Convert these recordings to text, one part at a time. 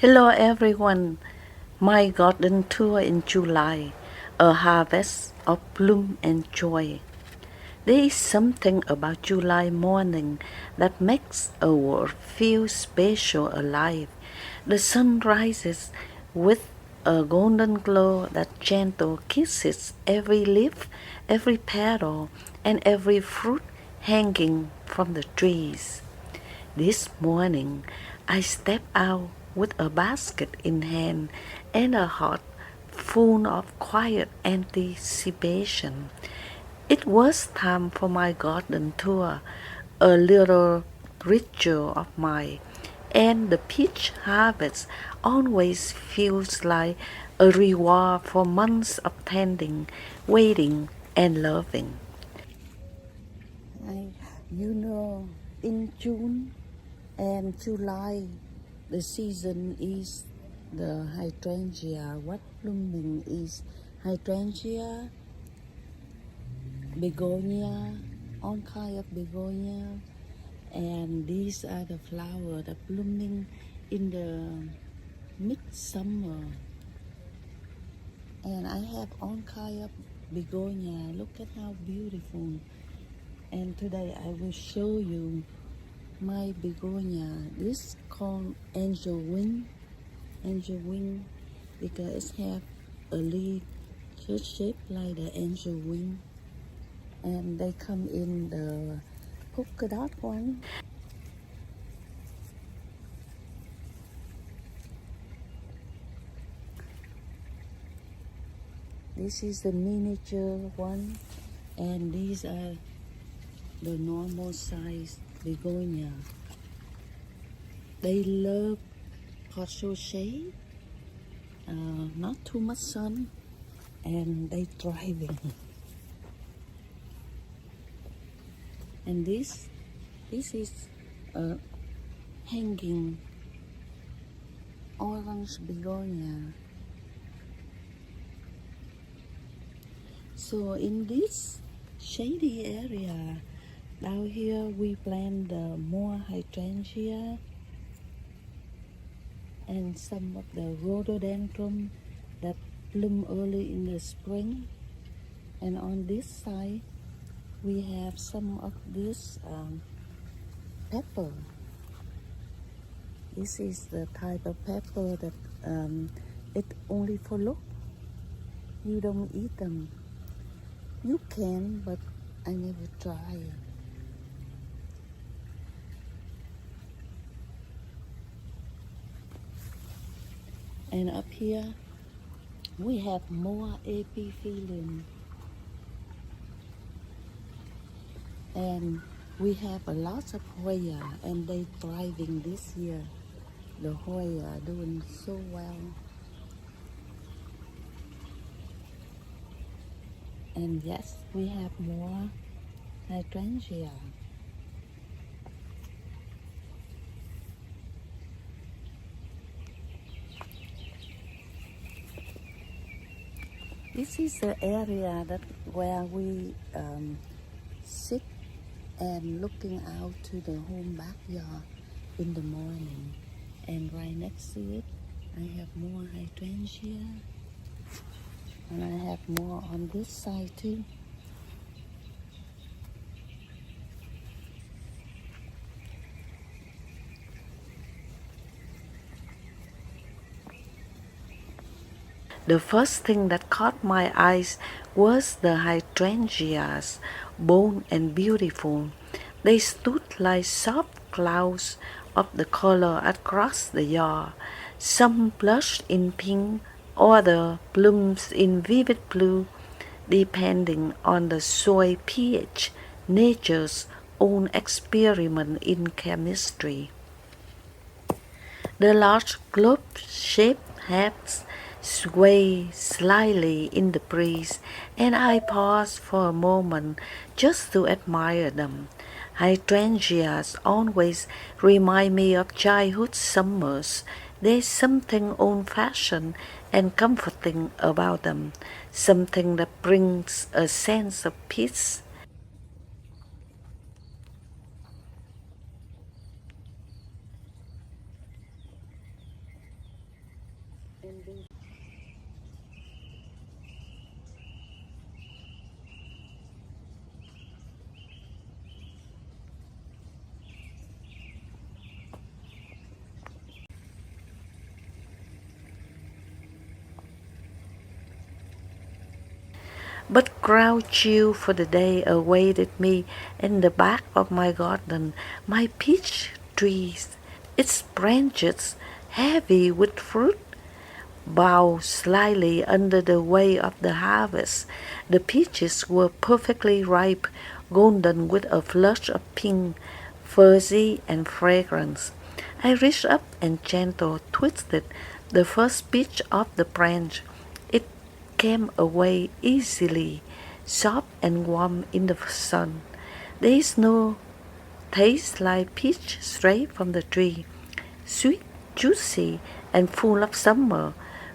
Hello everyone. My garden tour in July, a harvest of bloom and joy. There is something about July morning that makes a world feel special alive. The sun rises with a golden glow that gentle kisses every leaf, every petal, and every fruit hanging from the trees. This morning I stepped out with a basket in hand and a heart full of quiet anticipation. It was time for my garden tour, a little ritual of mine, and the peach harvest always feels like a reward for months of tending, waiting, and loving. I, in June and July, the season is the hydrangea. What blooming is hydrangea, begonia, all kind of begonia, and these are the flowers that blooming in the midsummer. And I have all kind of begonia. Look at how beautiful. And today I will show you my begonia. This called angel wing, because it have a leaf just shaped like the angel wing, and they come in the polka dot one. This is the miniature one, and these are the normal size begonia. They love partial shade, not too much sun, and they thriving. And this is a hanging orange begonia. So in this shady area down here, we plant the more hydrangea and some of the rhododendron that bloom early in the spring. And on this side, we have some of this pepper. This is the type of pepper that it only for look. You don't eat them. You can, but I never try. And up here, we have more epiphyllum. And we have a lot of Hoya, and they thriving this year. The Hoya doing so well. And yes, we have more hydrangea. This is the area that where we sit and looking out to the home backyard in the morning. And right next to it, I have more hydrangea, and I have more on this side too. The first thing that caught my eyes was the hydrangeas, bold and beautiful. They stood like soft clouds of the color across the yard. Some blushed in pink, other blooms in vivid blue, depending on the soil pH, nature's own experiment in chemistry. The large globe-shaped heads sway slightly in the breeze, and I pause for a moment just to admire them. Hydrangeas always remind me of childhood summers. There's something old-fashioned and comforting about them, something that brings a sense of peace. But grouchy for the day awaited me in the back of my garden, my peach trees, its branches heavy with fruit, bow slightly under the weight of the harvest. The peaches were perfectly ripe, golden with a flush of pink, fuzzy and fragrance. I reached up and gently twisted the first peach off the branch. It came away easily, soft and warm in the sun. There is no taste like peach straight from the tree, sweet, juicy, and full of summer.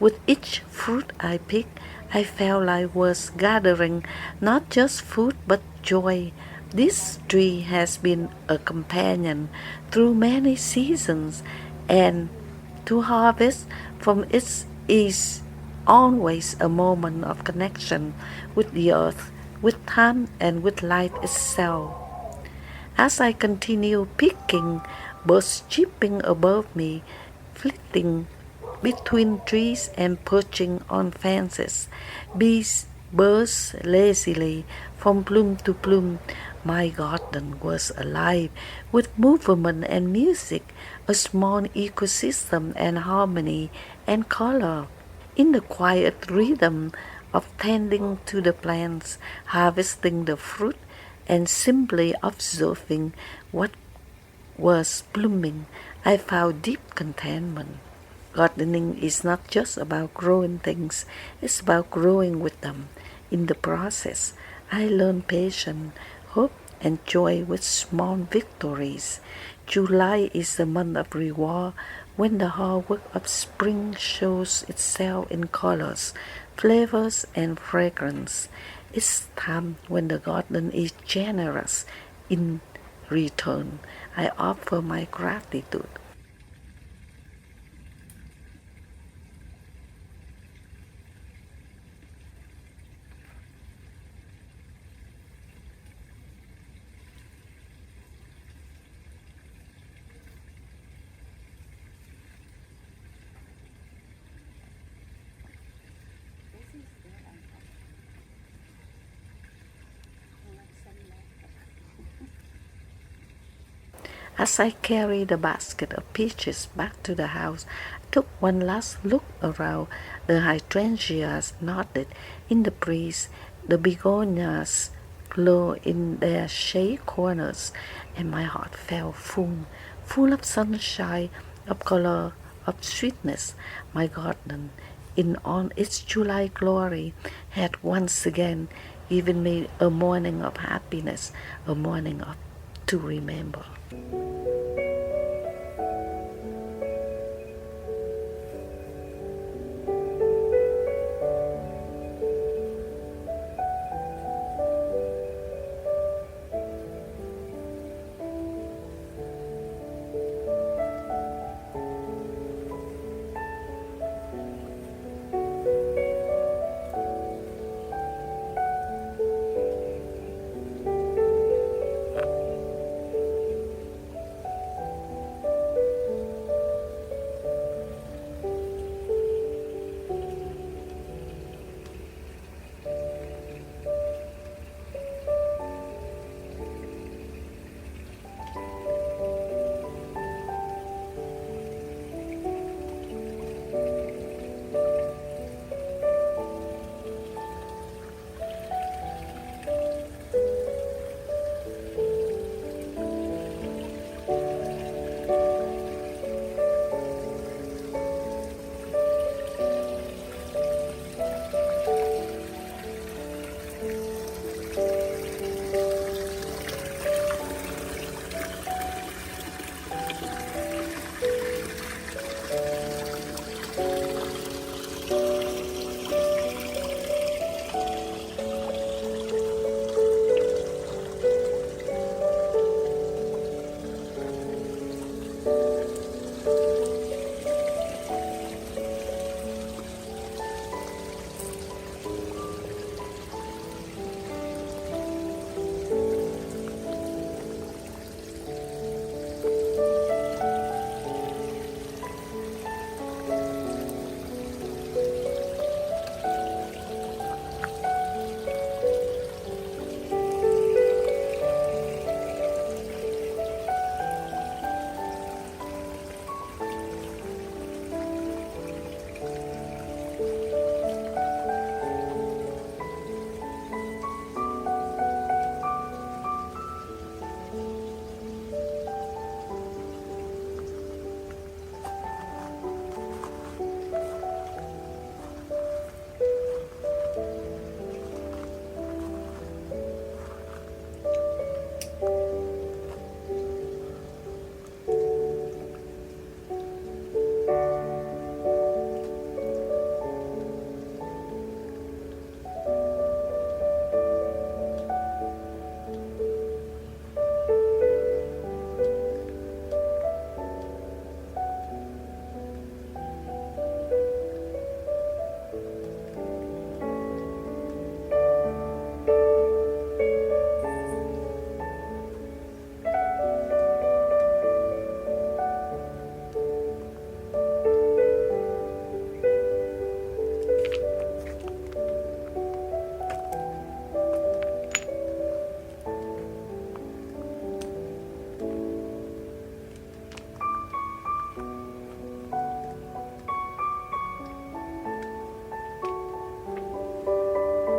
With each fruit I picked, I felt I was gathering not just food but joy. This tree has been a companion through many seasons, and to harvest from it is always a moment of connection with the earth, with time, and with life itself. As I continue picking, birds chirping above me, flitting between trees and perching on fences, bees buzz lazily from plume to plume. My garden was alive with movement and music, a small ecosystem and harmony and color. In the quiet rhythm of tending to the plants, harvesting the fruit, and simply observing what was blooming, I found deep contentment. Gardening is not just about growing things, it's about growing with them. In the process, I learned patience, hope, and joy with small victories. July is the month of reward when the hard work of spring shows itself in colors, flavors, and fragrance. It's time when the garden is generous in return. I offer my gratitude. As I carried the basket of peaches back to the house, I took one last look around. The hydrangeas nodded in the breeze, the begonias glow in their shade corners, and my heart felt full, full of sunshine, of color, of sweetness. My garden, in all its July glory, had once again given me a morning of happiness, a morning of to remember.